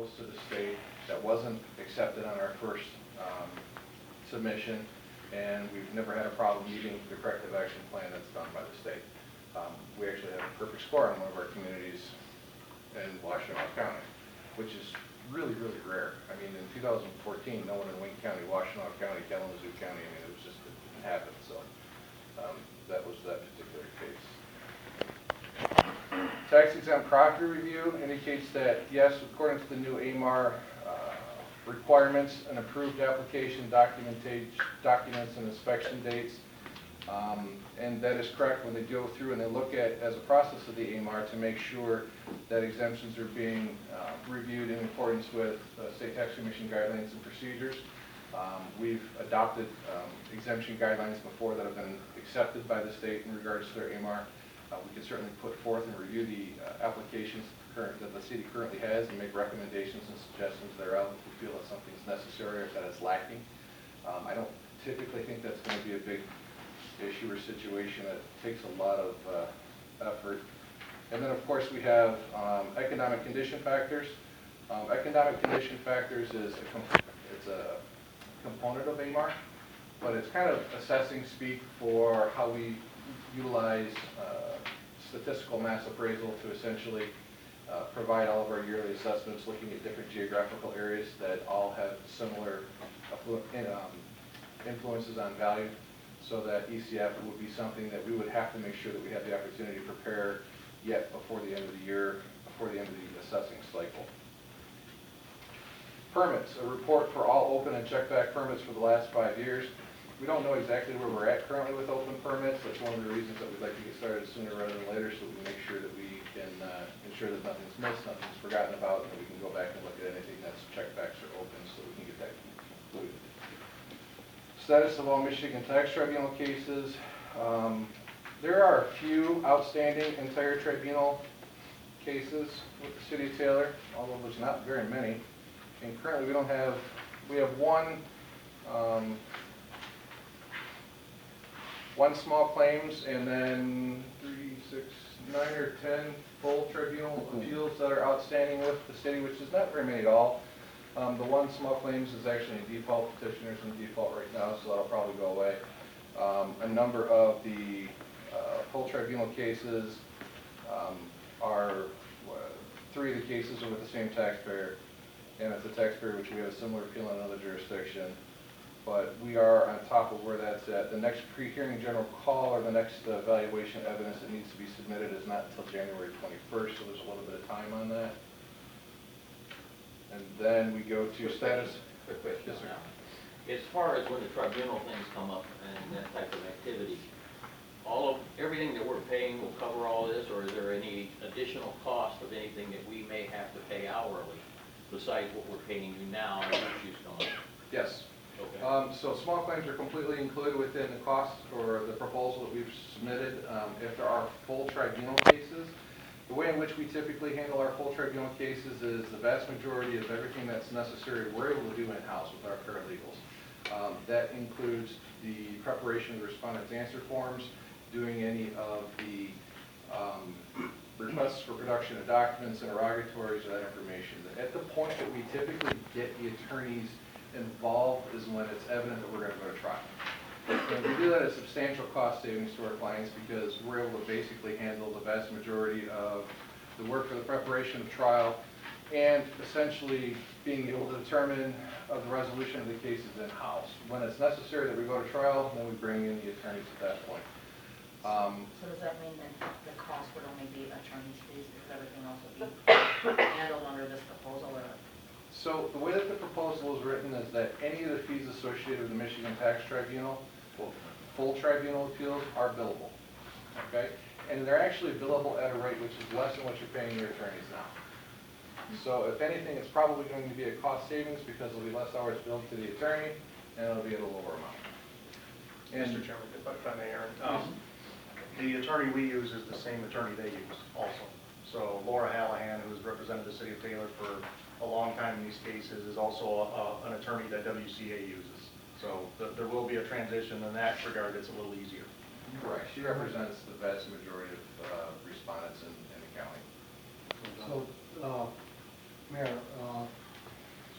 proposed to the state that wasn't accepted on our first submission, and we've never had a problem meeting the corrective action plan that's done by the state. We actually have a perfect score in one of our communities in Washtenaw County, which is really, really rare. I mean, in 2014, no one in Wayne County, Washtenaw County, Kalamazoo County, I mean, it was just, it didn't happen. So that was that particular case. Tax exempt property review indicates that, yes, according to the new AMAR requirements, an approved application documents and inspection dates. And that is correct when they go through and they look at, as a process of the AMAR, to make sure that exemptions are being reviewed in accordance with State Tax Commission guidelines and procedures. We've adopted exemption guidelines before that have been accepted by the state in regards to their AMAR. We can certainly put forth and review the applications that the city currently has and make recommendations and suggestions thereof if we feel that something's necessary or that it's lacking. I don't typically think that's going to be a big issue or situation. It takes a lot of effort. And then of course we have economic condition factors. Economic condition factors is a component of AMAR, but it's kind of assessing speak for how we utilize statistical mass appraisal to essentially provide all of our yearly assessments looking at different geographical areas that all have similar influences on value, so that ECF would be something that we would have to make sure that we have the opportunity to prepare yet before the end of the year, before the end of the assessing cycle. Permits, a report for all open and checkback permits for the last 5 years. We don't know exactly where we're at currently with open permits. That's one of the reasons that we'd like to get started sooner rather than later, so we make sure that we can ensure that nothing's missed, nothing's forgotten about, and we can go back and look at anything that's checkbacks or open so we can get that concluded. Status of all Michigan Tax Tribunal cases. There are a few outstanding entire tribunal cases with the City of Taylor, although there's not very many. And currently we have one small claims and then 3, 6, 9 or 10 full tribunal appeals that are outstanding with the city, which is not very many at all. The one small claims is actually in default. Petitioner's in default right now, so that'll probably go away. A number of the full tribunal cases are, 3 of the cases are with the same taxpayer, and it's a taxpayer which we have a similar appeal in another jurisdiction. But we are on top of where that's at. The next pre-hearing general call or the next evaluation evidence that needs to be submitted is not until January 21st, so there's a little bit of time on that. And then we go to status. Quick question. Yes, sir. As far as when the tribunal things come up and that type of activity, everything that we're paying will cover all this, or is there any additional cost of anything that we may have to pay hourly besides what we're paying you now as issues come up? Yes. Okay. So small claims are completely included within the cost or the proposal that we've submitted. If there are full tribunal cases, the way in which we typically handle our full tribunal cases is the vast majority of everything that's necessary we're able to do in-house with our paralegals. That includes the preparation of the respondents' answer forms, doing any of the requests for production of documents, interrogatories, or that information. At the point that we typically get the attorneys involved is when it's evident that we're going to go to trial. And we do that at substantial cost savings to our clients because we're able to basically handle the vast majority of the work for the preparation of trial and essentially being able to determine the resolution of the cases in-house. When it's necessary that we go to trial, then we bring in the attorneys at that point. So does that mean that the cost would only be attorney's fees because everything else would be handled under this proposal? Or? So the way that the proposal is written is that any of the fees associated with the Michigan Tax Tribunal, full tribunal appeals, are billable. Okay? And they're actually billable at a rate which is less than what you're paying your attorneys now. So if anything, it's probably going to be a cost savings because there'll be less hours billed to the attorney and it'll be at a lower amount. And Mr. Chairman, if I may, Aaron, the attorney we use is the same attorney they use also. So Laura Hallahan, who has represented the City of Taylor for a long time in these cases, is also an attorney that WCA uses. So there will be a transition in that regard. It's a little easier. Correct. She represents the vast majority of respondents in the county. So, Mayor,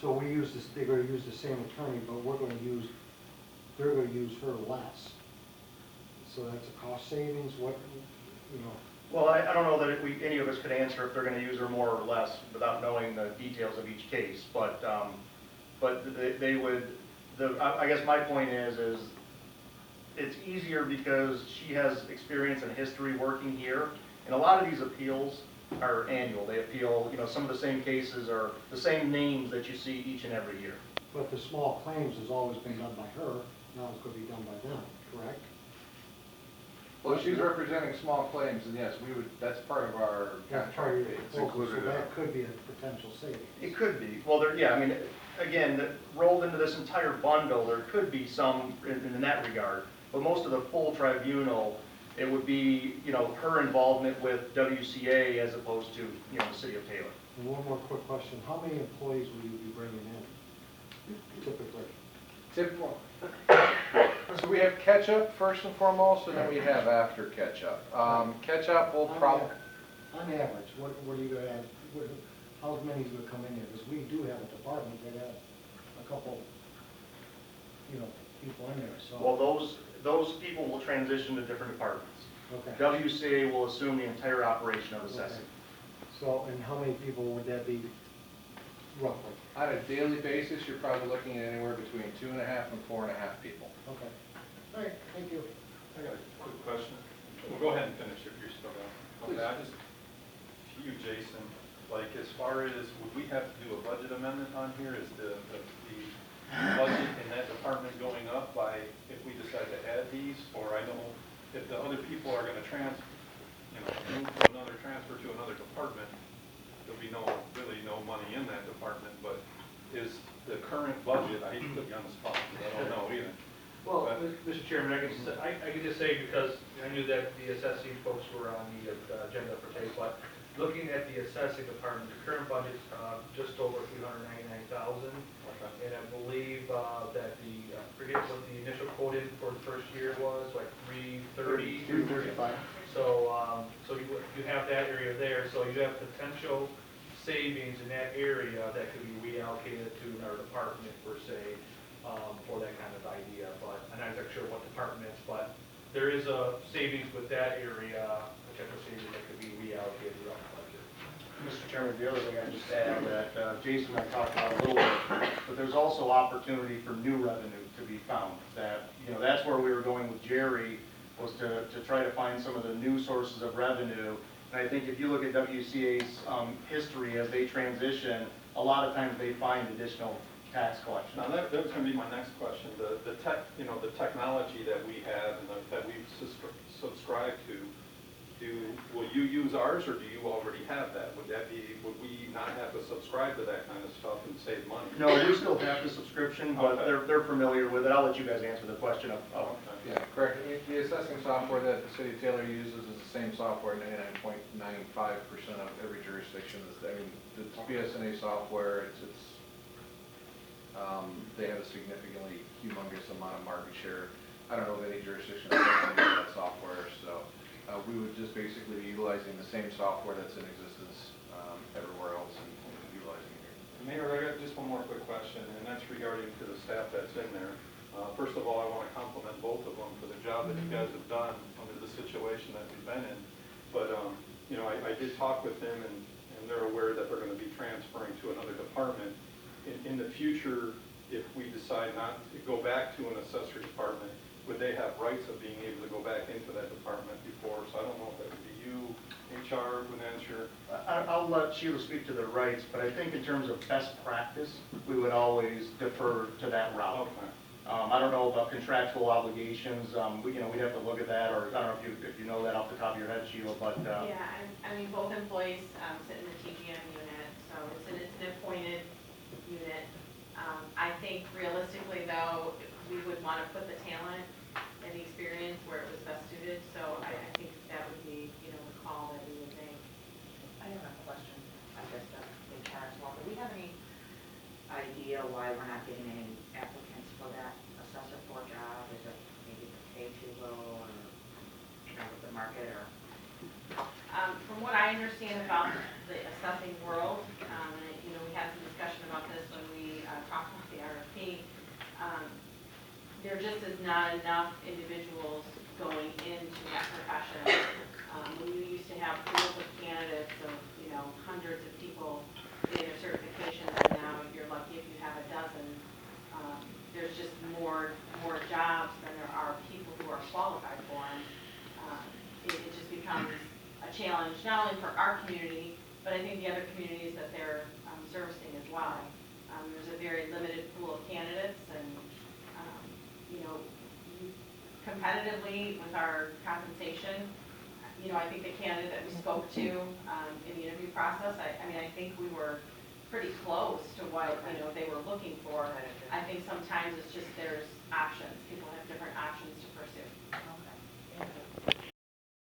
So we use this, they're gonna use the same attorney, but they're gonna use her less. So that's a cost savings, what, you know, Well, I don't know that any of us could answer if they're gonna use her more or less without knowing the details of each case, but they would, I guess my point is it's easier because she has experience and history working here, and a lot of these appeals are annual. They appeal, you know, some of the same cases are the same names that you see each and every year. but the small claims has always been done by her, now it's gonna be done by them, correct? Well, if she's representing small claims, and yes, we would, that's part of our That's part of contract your fee. It's proposal, so included in our. that could be a potential savings. It could be. Well, yeah, I mean, again, rolled into this entire bundle, there could be some in that regard. But most of the full tribunal, it would be, you know, her involvement with WCA as opposed to, you know, the city of Taylor. And one more quick question, how many employees will you be bringing in typically? Typical. So we have catch-up first and foremost, and then we have after catch-up. Catch-up will probably, On average, what are you gonna add, how many is gonna come in here? Because we do have a department that have a couple, you know, people in there, so. Well, those people will transition to different departments. Okay. WCA will assume the entire operation of assessing. So, and how many people would that be roughly? on a daily basis, you're probably looking at anywhere between 2.5 and 4.5 people. Okay. All right, thank you. I got a quick question. Well, go ahead and finish if you're still going. Okay, I just, to you, Jason, like as far as, would we have to do a budget amendment on here? Is the budget in that department going up by, if we decide to add these? Or I know if the other people are gonna move to another, transfer to another department, there'll be really no money in that department, but is the current budget, I hate to put you on the spot, because I don't know either. Well, Mr. Chairman, I could just say, because I knew that the assessing folks were on the agenda for today, but looking at the assessing department, the current budget's just over $399,000. And I believe that forget what the initial quote in for the first year was, like 330. 335. So you have that area there, so you have potential savings in that area that could be reallocated to another department per se, for that kind of idea. But I'm not exactly sure what department, but there is a savings with that area, potential savings that could be reallocated throughout the budget. Mr. Chairman, the other thing I just add that Jason and I talked about a little bit, but there's also opportunity for new revenue to be found. That, you know, that's where we were going with Jerry, was to try to find some of the new sources of revenue. And I think if you look at WCA's history as they transition, a lot of times they find additional tax collection. Now, that was going to be my next question. The technology that we have and that we've subscribed to, will you use ours, or do you already have that? Would we not have to subscribe to that kind of stuff and save money? No, we still have the subscription, but Okay. they're familiar with it. I'll let you guys answer the question of. Yeah, correct. The assessing software that the city of Taylor uses is the same software 99.95% of every jurisdiction. I mean, the BSNA software, they have a significantly humongous amount of market share. I don't know of any jurisdiction that doesn't use that software, so we would just basically be utilizing the same software that's in existence everywhere else and utilizing it here. Mayor, I got just one more quick question, and that's regarding to the staff that's in there. First of all, I want to compliment both of them for the job that you guys have done under the situation that we've been in. But, I did talk with them, and they're aware that they're going to be transferring to another department. In the future, if we decide not to go back to an accessory department, would they have rights of being able to go back into that department before? So I don't know if that would be you, HR, would answer. I'll let Sheila speak to the rights, but I think in terms of best practice, we would always defer to that route. Okay. I don't know about contractual obligations, we'd have to look at that, or I don't know if you know that off the top of your head, Sheila, but. Yeah, I mean, both employees sit in the TGM unit, so it's an appointed unit. I think realistically, though, we would want to put the talent and the experience where it was best suited, so I think that would be, the call that we would make. I have a question, I guess, the tax law. Do we have any idea why we're not getting any applicants for that assessor 4 job? Is it maybe the pay too low, or the market, or? From what I understand about the assessing world, and we had some discussion about this when we there just is not enough individuals going into that profession. When you used to have pools of candidates of, you know, hundreds of people getting their certifications, and now you're lucky if you have a dozen. There's just more jobs than there are people who are qualified for them. It just becomes a challenge, not only for our community, but I think the other communities that they're servicing as well. There's a very limited pool of candidates, and, you know, competitively with our compensation, you know, I think the candidate that we spoke to in the interview process, I mean, I think we were pretty close to what, you know, they were looking for. I think sometimes it's just there's options. People have different options to pursue.